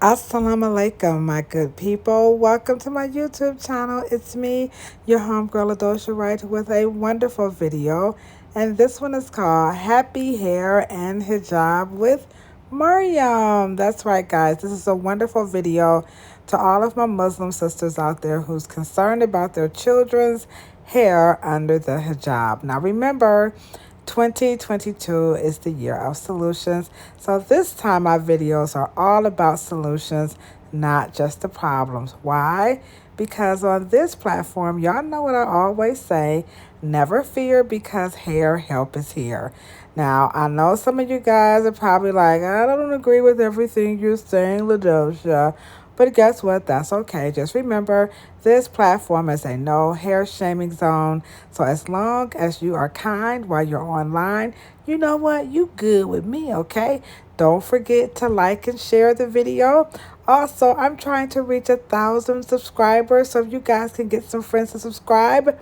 Assalamu alaikum, my good people. Welcome to my YouTube channel. It's me, your homegirl Adosha Wright, with a wonderful video. And this one is called Happy Hair and Hijab with Mariam. That's right, guys. This is a wonderful video to all of my Muslim sisters out there who's concerned about their children's hair under the hijab. Now, remember, 2022 is the year of solutions. So this time my videos are all about solutions, not just the problems. Why? Because on this platform, y'all know what I always say, never fear because hair help is here. Now, I know some of you guys are probably like, I don't agree with everything you're saying, LaDosha. But guess what? That's okay. Just remember, this platform is a no hair shaming zone. So as long as you are kind while you're online, you know what? You good with me, okay? Don't forget to like and share the video. Also, I'm trying to reach 1,000 subscribers, so if you guys can get some friends to subscribe,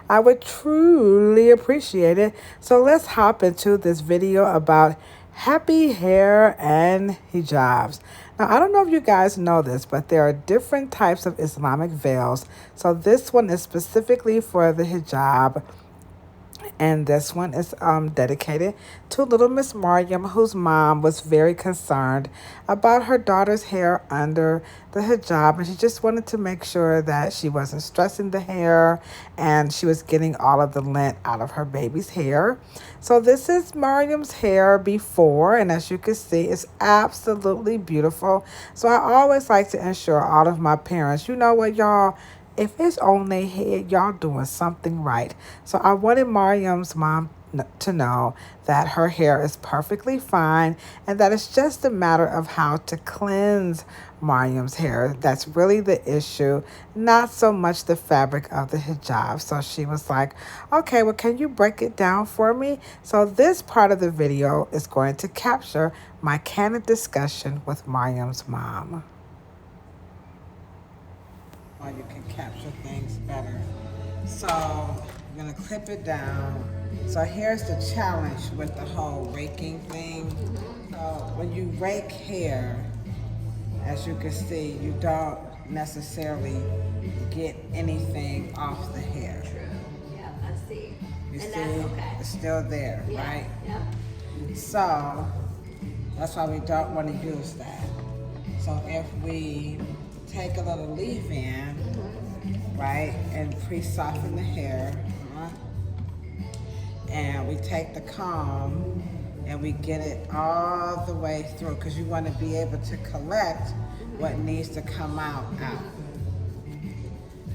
I would truly appreciate it. So let's hop into this video about happy hair and hijabs. Now, I don't know if you guys know this, but there are different types of Islamic veils. So this one is specifically for the hijab. And this one is dedicated to little Miss Mariam, whose mom was very concerned about her daughter's hair under the hijab. And she just wanted to make sure that she wasn't stressing the hair and she was getting all of the lint out of her baby's hair. So this is Mariam's hair before, and as you can see, it's absolutely beautiful. So I always like to ensure all of my parents, you know what, y'all, if it's on their head, y'all doing something right. So I wanted Mariam's mom to know that her hair is perfectly fine and that it's just a matter of how to cleanse Mariam's hair. That's really the issue, not so much the fabric of the hijab. So she was like, okay, well, can you break it down for me? So this part of the video is going to capture my candid discussion with Mariam's mom. You can capture things better. So I'm gonna clip it down. So here's the challenge with the whole raking thing. So when you rake hair, as you can see, you don't necessarily get anything off the hair. True. Yeah, I see. You and see, that's okay. it's still there, Yeah. right? Yeah. So that's why we don't want to use that. So if we take a little leave-in, right, and pre-soften the hair, and we take the comb and we get it all the way through, because you want to be able to collect what needs to come out.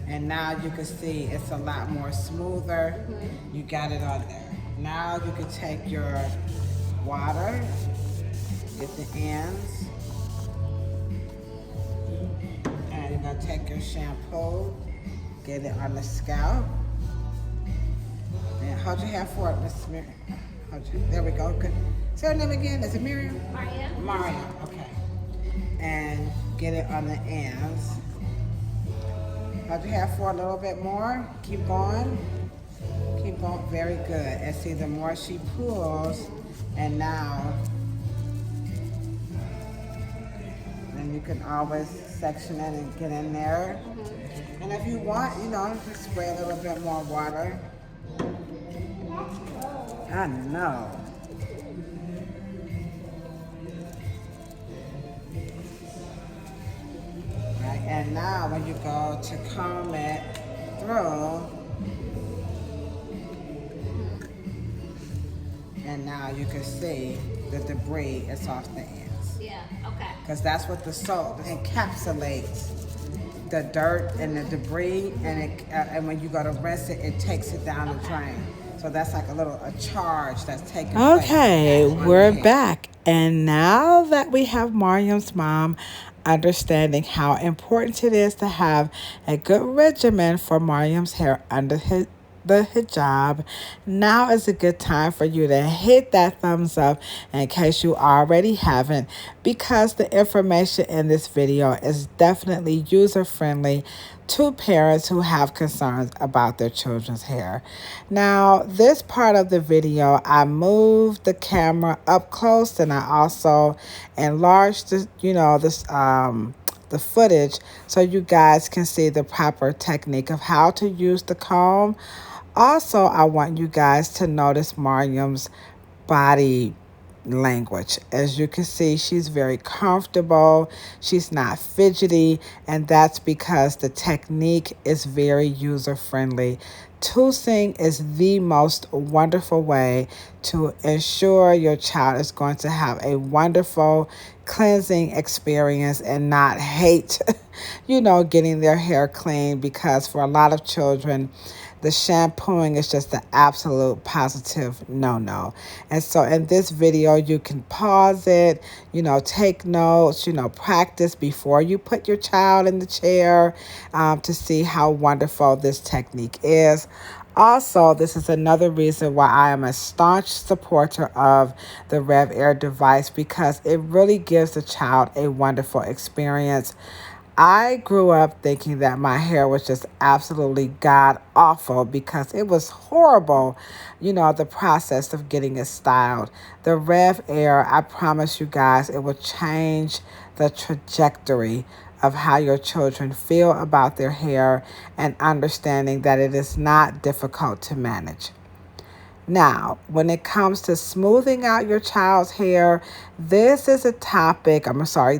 And now you can see it's a lot more smoother. You got it on there. Now you can take your water, get the ends, and you're gonna take your shampoo, get it on the scalp, and hold your hair forward, Miss Miriam. There we go. Good. Say her name again. Is it Miriam? Mariam. Mariam. Okay. And get it on the ends. Hold your hair forward a little bit more. Keep going. Keep going. Very good. And see, the more she pulls, and now, then you can always section it and get in there. And if you want, you know, just spray a little bit more water. I know. Right, and now when you go to comb it through, and now you can see the debris is off the ends. Yeah, okay. Because that's what the soap encapsulates, the dirt and the debris, and when you go to rinse it, it takes it down the drain. So that's like a charge that's taking place. Okay, we're back. And now that we have Mariam's mom understanding how important it is to have a good regimen for Mariam's hair under the hijab, now is a good time for you to hit that thumbs up in case you already haven't, because the information in this video is definitely user friendly to parents who have concerns about their children's hair. Now, this part of the video, I moved the camera up close and I also enlarged the footage so you guys can see the proper technique of how to use the comb. Also, I want you guys to notice Mariam's body language. As you can see, she's very comfortable. She's not fidgety, and that's because the technique is very user friendly. Toosing is the most wonderful way to ensure your child is going to have a wonderful cleansing experience and not hate, getting their hair clean, because for a lot of children, the shampooing is just the absolute positive no-no. And so in this video, you can pause it, take notes, practice before you put your child in the chair to see how wonderful this technique is. Also, this is another reason why I am a staunch supporter of the Rev Air device, because it really gives the child a wonderful experience. I grew up thinking that my hair was just absolutely god awful because it was horrible, the process of getting it styled. The Rev Air, I promise you guys, it will change the trajectory of how your children feel about their hair, and understanding that it is not difficult to manage. Now, when it comes to smoothing out your child's hair, this is a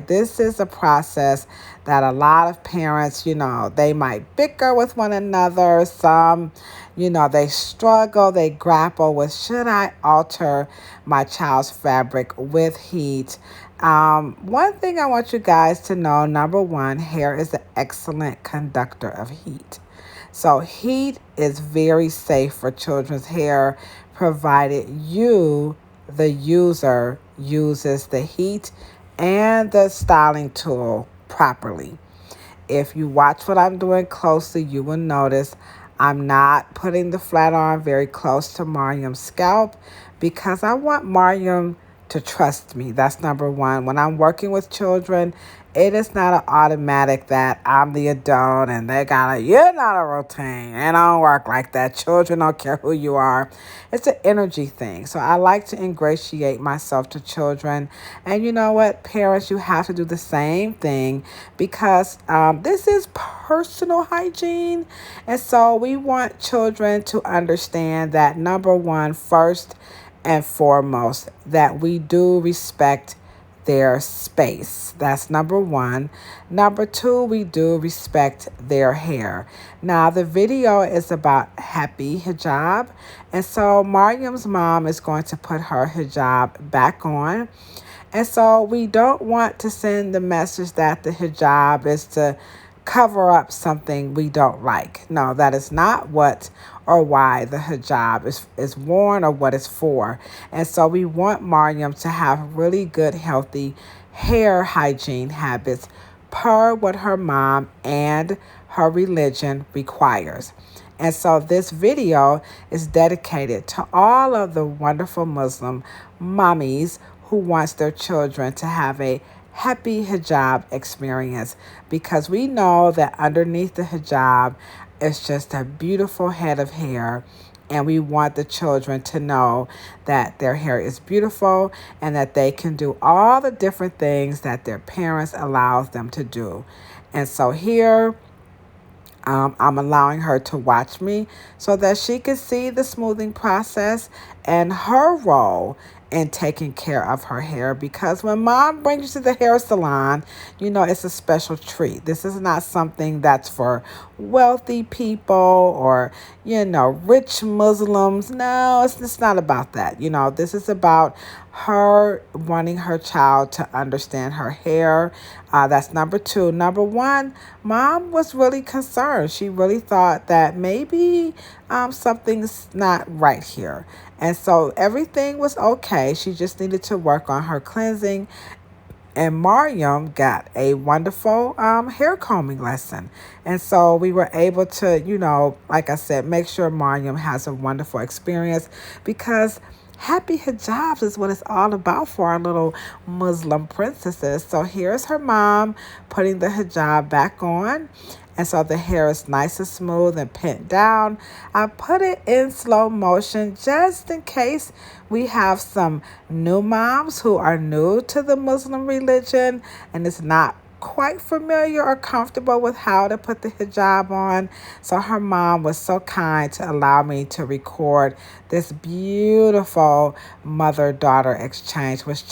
this is a process that a lot of parents, they might bicker with one another. Some, they struggle, they grapple with, should I alter my child's fabric with heat? One thing I want you guys to know, number one, hair is an excellent conductor of heat. So heat is very safe for children's hair, provided you, the user, uses the heat and the styling tool properly. If you watch what I'm doing closely, you will notice I'm not putting the flat iron very close to Mariam's scalp, because I want Mariam to trust me. That's number one. When I'm working with children, it is not an automatic that I'm the adult and they gotta, you're not a routine. And I don't work like that. Children don't care who you are. It's an energy thing. So I like to ingratiate myself to children. And you know what, parents, you have to do the same thing, because this is personal hygiene. And so we want children to understand that, number one, first and foremost, that we do respect their space. That's number one. Number two, we do respect their hair. Now, the video is about happy hijab. And so Mariam's mom is going to put her hijab back on. And so we don't want to send the message that the hijab is to cover up something we don't like. No, that is not what or why the hijab is worn or what it's for. And so we want Mariam to have really good, healthy hair hygiene habits per what her mom and her religion requires. And so this video is dedicated to all of the wonderful Muslim mommies who wants their children to have a happy hijab experience, because we know that underneath the hijab is just a beautiful head of hair, and we want the children to know that their hair is beautiful and that they can do all the different things that their parents allows them to do. And so here, I'm allowing her to watch me so that she can see the smoothing process and her role in taking care of her hair. Because when mom brings you to the hair salon, it's a special treat. This is not something that's for wealthy people or, rich Muslims. No, it's not about that. This is about her wanting her child to understand her hair. That's number two. Number one, mom was really concerned. She really thought that maybe something's not right here. And so everything was okay. She just needed to work on her cleansing And Mariam got a wonderful hair combing lesson. And so we were able to, like I said, make sure Mariam has a wonderful experience because happy hijabs is what it's all about for our little Muslim princesses. So here's her mom putting the hijab back on. And so the hair is nice and smooth and pinned down. I put it in slow motion just in case we have some new moms who are new to the Muslim religion and it's not quite familiar or comfortable with how to put the hijab on. So her mom was so kind to allow me to record this beautiful mother-daughter exchange, which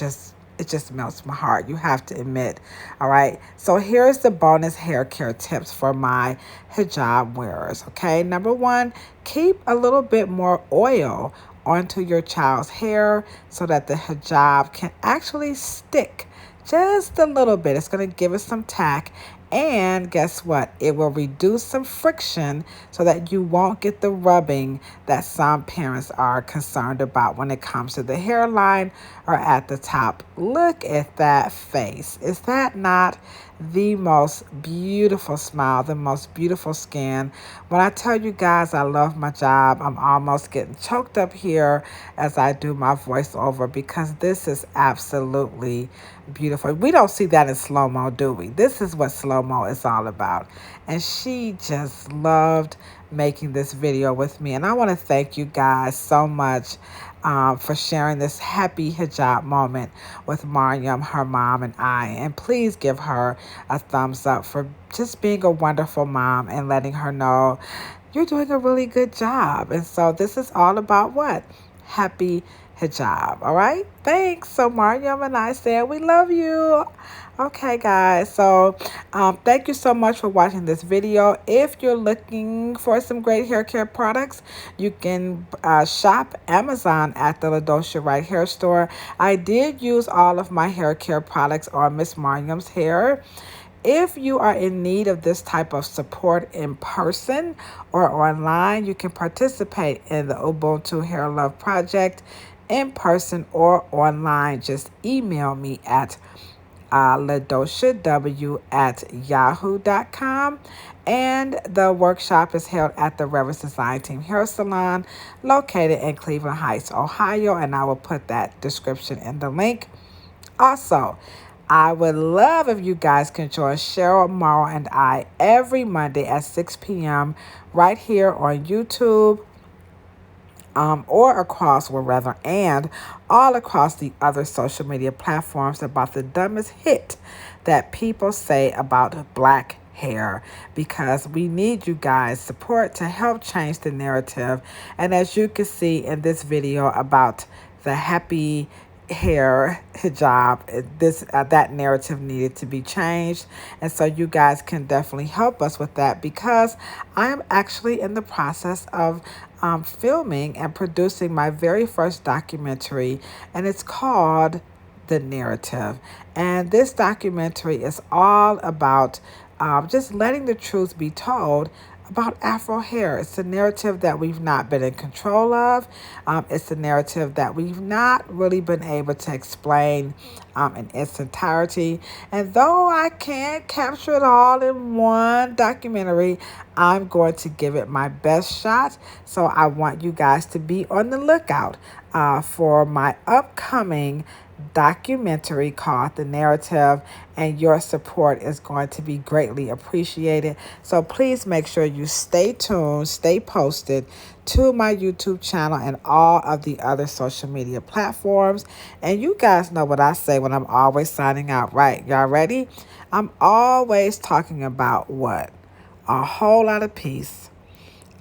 it just melts my heart. You have to admit. All right. So here's the bonus hair care tips for my hijab wearers. Okay. Number one, keep a little bit more oil onto your child's hair so that the hijab can actually stick just a little bit. It's going to give it some tack. And guess what? It will reduce some friction so that you won't get the rubbing that some parents are concerned about when it comes to the hairline or at the top. Look at that face. Is that not the most beautiful smile, the most beautiful skin? When I tell you guys I love my job, I'm almost getting choked up here as I do my voiceover because this is absolutely beautiful. We don't see that in slow-mo, do we? This is what slow-mo is all about. And she just loved making this video with me. And I want to thank you guys so much for sharing this happy hijab moment with Mariam, her mom, and I. And please give her a thumbs up for just being a wonderful mom and letting her know you're doing a really good job. And so this is all about what? Happy hijab. All right. Thanks. So Mariam and I said we love you. Okay, guys. So thank you so much for watching this video. If you're looking for some great hair care products, you can shop Amazon at the LaDosha Wright Hair Store. I did use all of my hair care products on Miss Mariam's hair. If you are in need of this type of support in person or online, you can participate in the Ubuntu Hair Love Project in person or online. Just email me at ladoshaw@yahoo.com. And the workshop is held at the Reverence Design Team Hair Salon located in Cleveland Heights, Ohio. And I will put that description in the link. Also, I would love if you guys can join Cheryl, Morrow, and I every Monday at 6 p.m. right here on YouTube or across, and all across the other social media platforms about the dumbest hit that people say about black hair, because we need you guys' support to help change the narrative. And as you can see in this video about the happy hair hijab, that narrative needed to be changed. And so you guys can definitely help us with that, because I am actually in the process of filming and producing my very first documentary, and it's called The Narrative. And this documentary is all about just letting the truth be told about Afro hair. It's a narrative that we've not been in control of. It's a narrative that we've not really been able to explain in its entirety. And though I can't capture it all in one documentary, I'm going to give it my best shot. So I want you guys to be on the lookout for my upcoming documentary called The Narrative, and your support is going to be greatly appreciated. So please make sure you stay tuned, stay posted to my YouTube channel and all of the other social media platforms. And you guys know what I say when I'm always signing out, right? Y'all ready? I'm always talking about what? A whole lot of peace,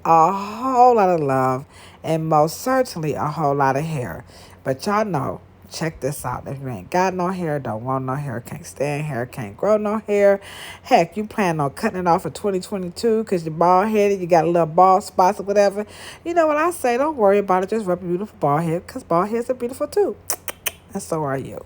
a whole lot of love, and most certainly a whole lot of hair. But y'all know, check this out. If you ain't got no hair, don't want no hair, can't stand hair, can't grow no hair, heck, you plan on cutting it off for 2022 because you're bald-headed, you got a little bald spots or whatever, you know what I say, don't worry about it. Just rub your beautiful bald head, because bald heads are beautiful too. And so are you.